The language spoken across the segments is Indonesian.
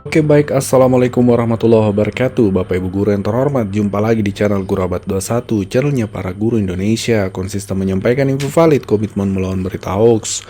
Oke baik, Assalamualaikum warahmatullahi wabarakatuh. Bapak Ibu guru yang terhormat, jumpa lagi di channel Guru Abad 21, channelnya para guru Indonesia, konsisten menyampaikan info valid, komitmen melawan berita hoax.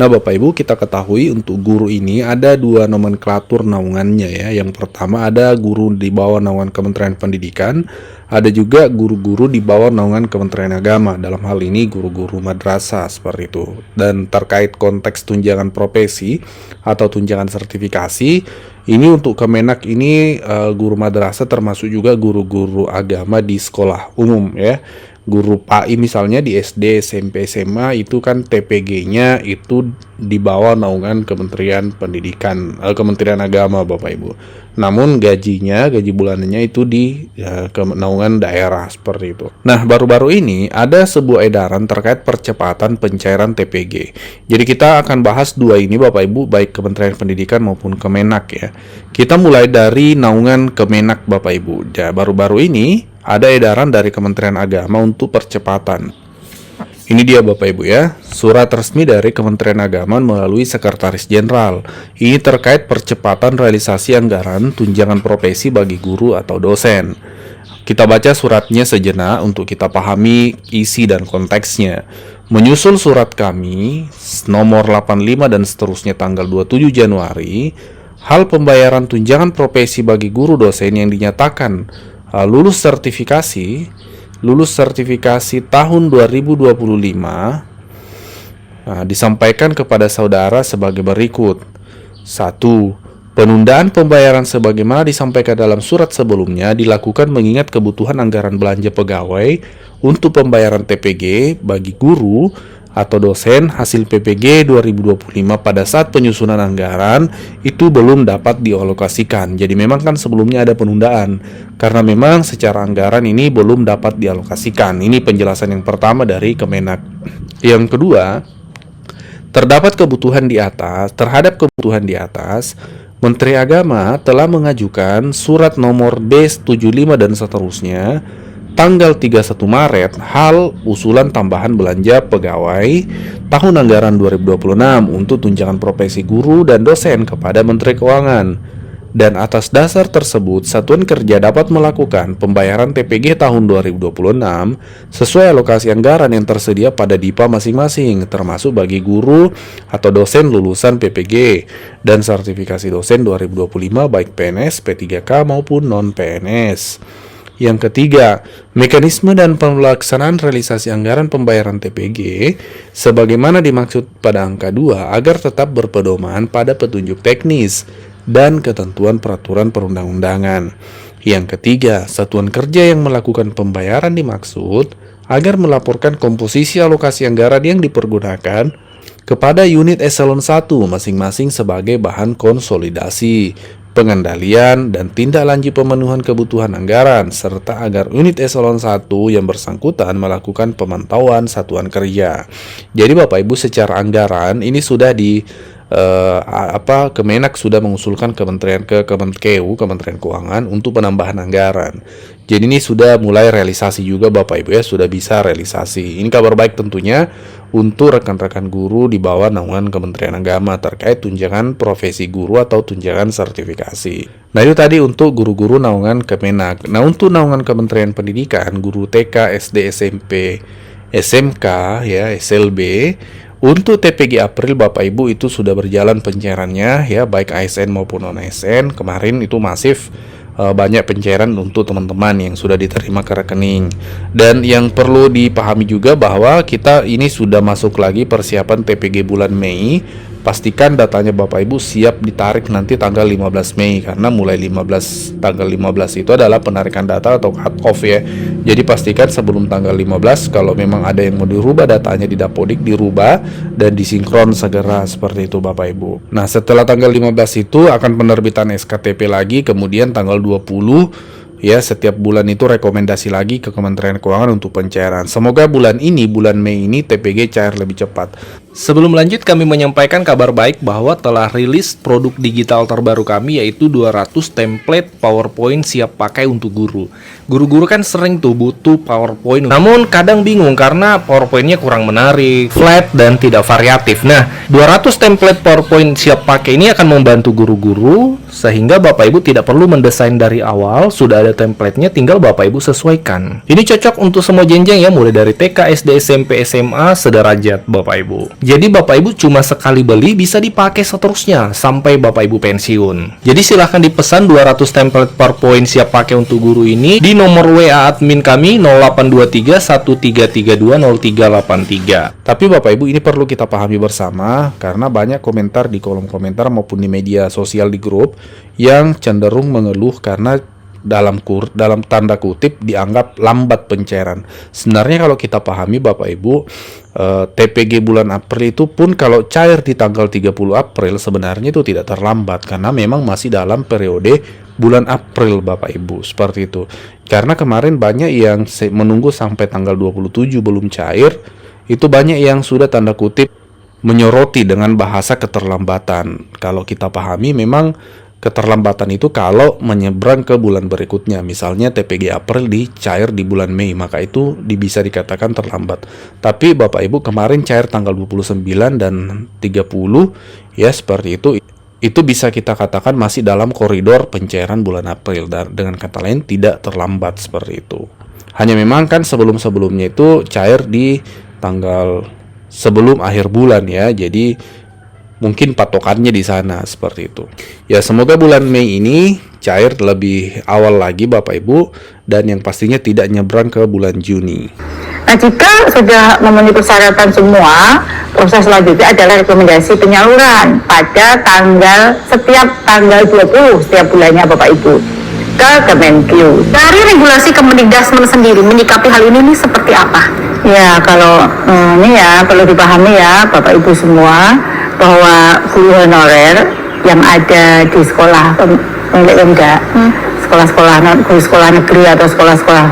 Nah Bapak Ibu, kita ketahui untuk guru ini ada dua nomenklatur naungannya ya. Yang pertama ada guru di bawah naungan Kementerian Pendidikan, ada juga guru-guru di bawah naungan Kementerian Agama. Dalam hal ini guru-guru madrasah seperti itu. Dan terkait konteks tunjangan profesi atau tunjangan sertifikasi, ini untuk Kemenak ini guru madrasah termasuk juga guru-guru agama di sekolah umum ya. Guru PAI misalnya di SD, SMP, SMA itu kan TPG-nya itu di bawah naungan Kementerian Pendidikan, Kementerian Agama Bapak Ibu. Namun gaji bulanannya itu di naungan daerah seperti itu. Nah, baru-baru ini ada sebuah edaran terkait percepatan pencairan TPG. Jadi kita akan bahas dua ini Bapak Ibu, baik Kementerian Pendidikan maupun Kemenak ya. Kita mulai dari naungan Kemenak Bapak Ibu. Ya, baru-baru ini ada edaran dari Kementerian Agama untuk percepatan. Ini dia Bapak Ibu ya, surat resmi dari Kementerian Agama melalui Sekretaris Jenderal. Ini terkait percepatan realisasi anggaran tunjangan profesi bagi guru atau dosen. Kita baca suratnya sejenak untuk kita pahami isi dan konteksnya. Menyusul surat kami nomor 85 dan seterusnya tanggal 27 Januari, hal pembayaran tunjangan profesi bagi guru dosen yang dinyatakan lulus sertifikasi tahun 2025 disampaikan kepada saudara sebagai berikut. 1. Penundaan pembayaran sebagaimana disampaikan dalam surat sebelumnya dilakukan mengingat kebutuhan anggaran belanja pegawai untuk pembayaran TPG bagi guru atau dosen hasil PPG 2025 pada saat penyusunan anggaran itu belum dapat dialokasikan. Jadi memang kan sebelumnya ada penundaan karena memang secara anggaran ini belum dapat dialokasikan. Ini penjelasan yang pertama dari Kemenak. Yang kedua, terhadap kebutuhan di atas, Menteri Agama telah mengajukan surat nomor B75 dan seterusnya tanggal 31 Maret hal usulan tambahan belanja pegawai tahun anggaran 2026 untuk tunjangan profesi guru dan dosen kepada Menteri Keuangan. Dan atas dasar tersebut, Satuan Kerja dapat melakukan pembayaran TPG tahun 2026 sesuai alokasi anggaran yang tersedia pada DIPA masing-masing, termasuk bagi guru atau dosen lulusan PPG dan sertifikasi dosen 2025 baik PNS, P3K maupun non-PNS. Yang ketiga, mekanisme dan pelaksanaan realisasi anggaran pembayaran TPG sebagaimana dimaksud pada angka 2 agar tetap berpedoman pada petunjuk teknis dan ketentuan peraturan perundang-undangan. Yang ketiga, satuan kerja yang melakukan pembayaran dimaksud agar melaporkan komposisi alokasi anggaran yang dipergunakan kepada unit eselon 1 masing-masing sebagai bahan konsolidasi, pengendalian, dan tindak lanjut pemenuhan kebutuhan anggaran, serta agar unit eselon 1 yang bersangkutan melakukan pemantauan satuan kerja. Jadi Bapak Ibu secara anggaran ini sudah Kemenak sudah mengusulkan Kementerian Keuangan untuk penambahan anggaran. Jadi ini sudah mulai realisasi juga Bapak Ibu ya, sudah bisa realisasi. Ini kabar baik tentunya untuk rekan-rekan guru di bawah naungan Kementerian Agama terkait tunjangan profesi guru atau tunjangan sertifikasi. Nah itu tadi untuk guru-guru naungan Kemenak. Nah untuk naungan Kementerian Pendidikan, guru TK, SD, SMP, SMK ya, SLB, untuk TPG April Bapak Ibu itu sudah berjalan pencairannya ya, baik ASN maupun non-ASN. Kemarin itu masif banyak pencairan untuk teman-teman yang sudah diterima ke rekening. Dan yang perlu dipahami juga bahwa kita ini sudah masuk lagi persiapan TPG bulan Mei. Pastikan datanya Bapak Ibu siap ditarik nanti tanggal 15 Mei karena mulai tanggal 15 itu adalah penarikan data atau cut off ya. Jadi pastikan sebelum tanggal 15 kalau memang ada yang mau dirubah datanya di Dapodik dirubah dan disinkron segera seperti itu Bapak Ibu. Nah, setelah tanggal 15 itu akan penerbitan SKTP lagi, kemudian tanggal 20 ya, setiap bulan itu rekomendasi lagi ke Kementerian Keuangan untuk pencairan. Semoga bulan Mei ini TPG cair lebih cepat. Sebelum lanjut, kami menyampaikan kabar baik bahwa telah rilis produk digital terbaru kami, yaitu 200 template PowerPoint siap pakai untuk guru. Guru-guru kan sering tuh butuh PowerPoint, namun kadang bingung karena PowerPoint-nya kurang menarik, flat, dan tidak variatif. Nah, 200 template PowerPoint siap pakai ini akan membantu guru-guru sehingga Bapak Ibu tidak perlu mendesain dari awal, sudah ada template-nya, tinggal Bapak Ibu sesuaikan. Ini cocok untuk semua jenjang ya, mulai dari TK, SD, SMP, SMA, sederajat Bapak Ibu. Jadi Bapak Ibu cuma sekali beli bisa dipakai seterusnya sampai Bapak Ibu pensiun. Jadi silahkan dipesan 200 template PowerPoint siap pakai untuk guru ini di nomor WA admin kami 0823 1332 0383. Tapi Bapak Ibu, ini perlu kita pahami bersama karena banyak komentar di kolom komentar maupun di media sosial di grup yang cenderung mengeluh karena dalam tanda kutip dianggap lambat pencairan. Sebenarnya kalau kita pahami Bapak Ibu, TPG bulan April itu pun kalau cair di tanggal 30 April sebenarnya itu tidak terlambat karena memang masih dalam periode bulan April Bapak Ibu, seperti itu. Karena kemarin banyak yang menunggu sampai tanggal 27 belum cair, itu banyak yang sudah tanda kutip menyoroti dengan bahasa keterlambatan. Kalau kita pahami memang keterlambatan itu kalau menyeberang ke bulan berikutnya, misalnya TPG April dicair di bulan Mei, maka itu bisa dikatakan terlambat. Tapi Bapak Ibu kemarin cair tanggal 29 dan 30 ya, seperti itu bisa kita katakan masih dalam koridor pencairan bulan April, dan dengan kata lain tidak terlambat seperti itu. Hanya memang kan sebelum-sebelumnya itu cair di tanggal sebelum akhir bulan ya, jadi mungkin patokannya di sana seperti itu. Ya, semoga bulan Mei ini cair lebih awal lagi Bapak Ibu, dan yang pastinya tidak nyebrang ke bulan Juni. Nah, jika sudah memenuhi persyaratan semua, proses selanjutnya adalah rekomendasi penyaluran pada setiap tanggal 20 setiap bulannya Bapak Ibu ke Kemenkyu. Dari regulasi Kemendikbudrismen sendiri menyikapi hal ini seperti apa? Ya, kalau ini ya perlu dipahami ya Bapak Ibu semua, bahwa guru honorer yang ada di sekolah milik Pemda, guru sekolah negeri atau sekolah-sekolah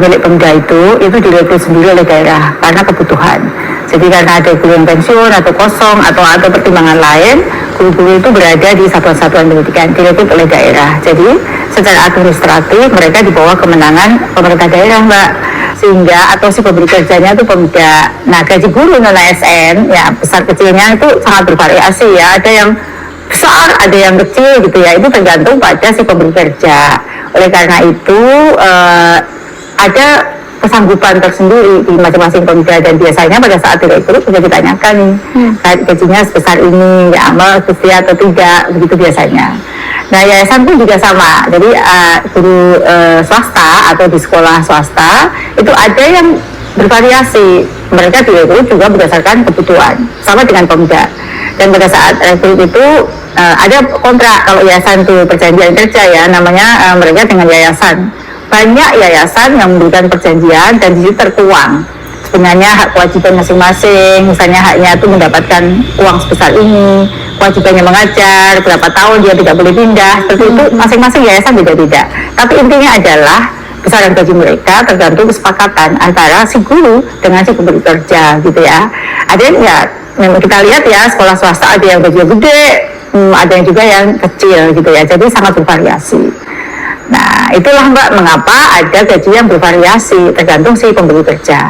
milik Pemda itu direkrut sendiri oleh daerah karena kebutuhan. Jadi karena ada guru yang pensiun atau kosong atau pertimbangan lain, guru-guru itu berada di satuan-satuan pendidikan direkrut oleh daerah. Jadi secara administratif mereka di bawah kemenangan pemerintah daerah, Mbak. Sehingga atau si pemberi kerjanya itu Pemda. Nah, gaji guru non ASN ya besar kecilnya itu sangat bervariasi ya. Ada yang besar, ada yang kecil gitu ya. Itu tergantung pada si pemberi kerja. Oleh karena itu ada kesanggupan tersendiri di masing-masing Pemda, dan biasanya pada saat direkrut sudah ditanyakan nih gajinya sebesar ini ya, amal sesuai atau tidak, begitu biasanya. Nah, yayasan pun juga sama. Jadi guru swasta atau di sekolah swasta itu ada yang bervariasi. Mereka direkrut juga berdasarkan kebutuhan, sama dengan Pemda. Dan pada saat rekrut itu ada kontrak. Kalau yayasan itu perjanjian kerja ya, namanya mereka dengan yayasan. Banyak yayasan yang memberikan perjanjian dan di situ tertuang sebenarnya hak kewajiban masing-masing. Misalnya haknya itu mendapatkan uang sebesar ini, kewajibannya mengajar, berapa tahun dia tidak boleh pindah, seperti itu masing-masing yayasan beda-beda. Tapi intinya adalah besaran gaji mereka tergantung kesepakatan antara si guru dengan si pemberi kerja gitu ya. Ada yang ya memang kita lihat ya, sekolah swasta ada yang gajinya gede, ada yang juga yang kecil gitu ya, jadi sangat bervariasi. Nah, itulah Mbak mengapa ada gaji yang bervariasi tergantung si pemberi kerja.